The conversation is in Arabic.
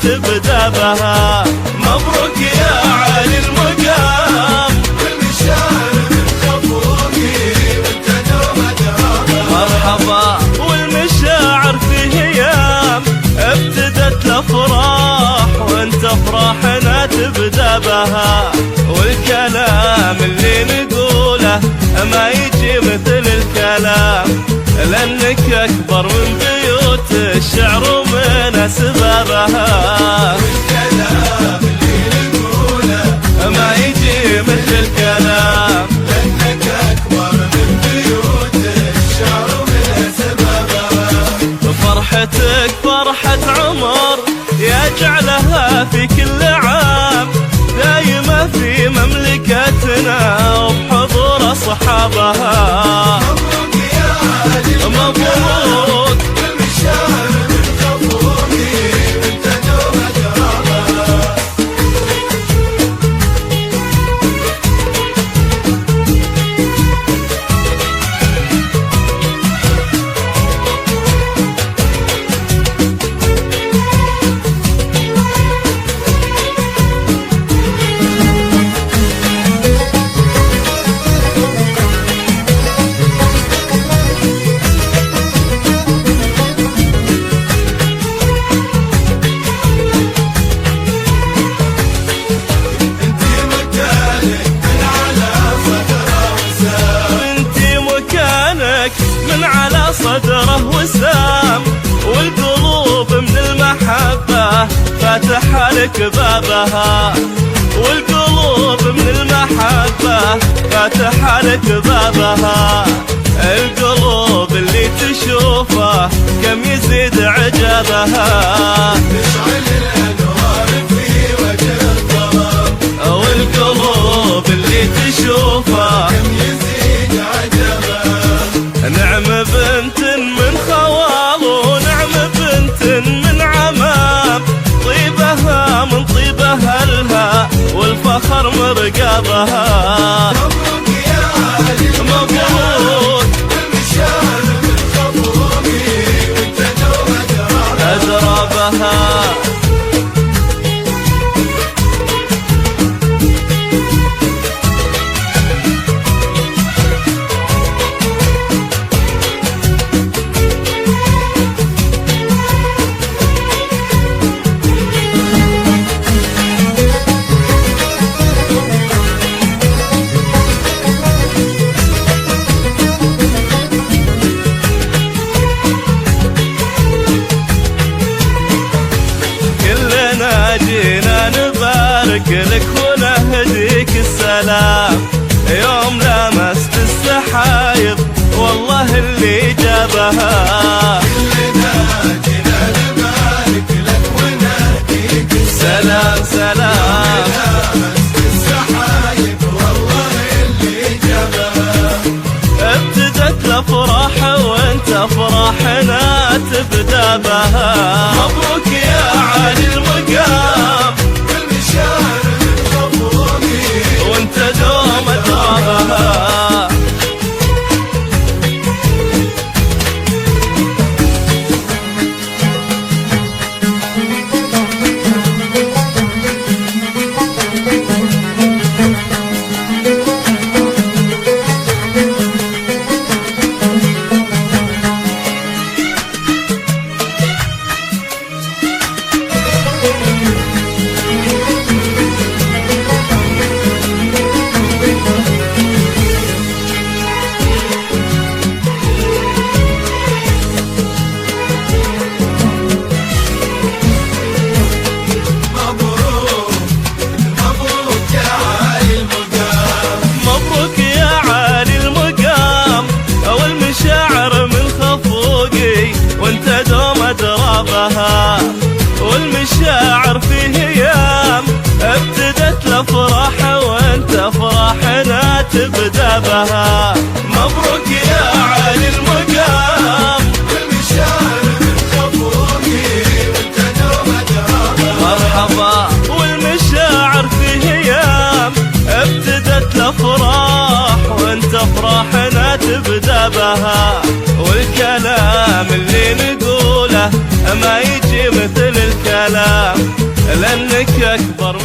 تبدأ بها. مبروك يا عالي المقام والمشاعر من خفوقي وانت دوم درابها. مرحبا والمشاعر في هيام ابتدت الافراح وانت افراحنا تبدأ بها. والكلام اللي نقوله ما يجي مثل الكلام، لأنك أكبر من بيوت الشعر ومن أسبابها. والكلام اللي نقوله ما يجي مثل الكلام، لأنك أكبر من بيوت الشعر ومن أسبابها. فرحتك فرحة عمر يجعلها في كل عام دايمة في مملكتنا وبحضور أصحابها. مبروك يا عالي مبروك والمشاعر من خفوقي وانت دوم درابها. من على صدره وسام، والقلوب من المحبة فاتحة لك بابها. والقلوب من المحبة فاتحة لك بابها. القلوب اللي تشوفه كم يزيد عجبها. تشعل الأنوار في وجه الظلام، والقلوب اللي تشوفه كم يزيد عجبها. نعم بنت من خوال ونعم بنت من عمام، طيبها من طيب أهلها والفخر مرقبها. مبروك يا عالي مبروك والمشاعر من خفوقي وانت دوم درابها. أدرابها. جينا نبارك لك ونهديك السلام، يوم لمست السحايب والله اللي جابها. كلنا جينا نبارك لك ونهديك سلام سلام لمست السحايب والله اللي جابها. ابتدت الافراح وانت افراحنا تبدا بها. مبروك يا عالي المقام والمشاعر من خفوقي وانت دوم درابها. أدرابها. والمشاعر في هيام ابتدت الافراح وانت افراحنا تبدا بها. مبروك يا عالي المقام والمشاعر من خفوقي وانت دوم درابها. مرحبا والمشاعر في هيام ابتدت الافراح وانت افراحنا تبدا بها. والكلام اللي نقوله ما يجي مثل الكلام، لأنك أكبر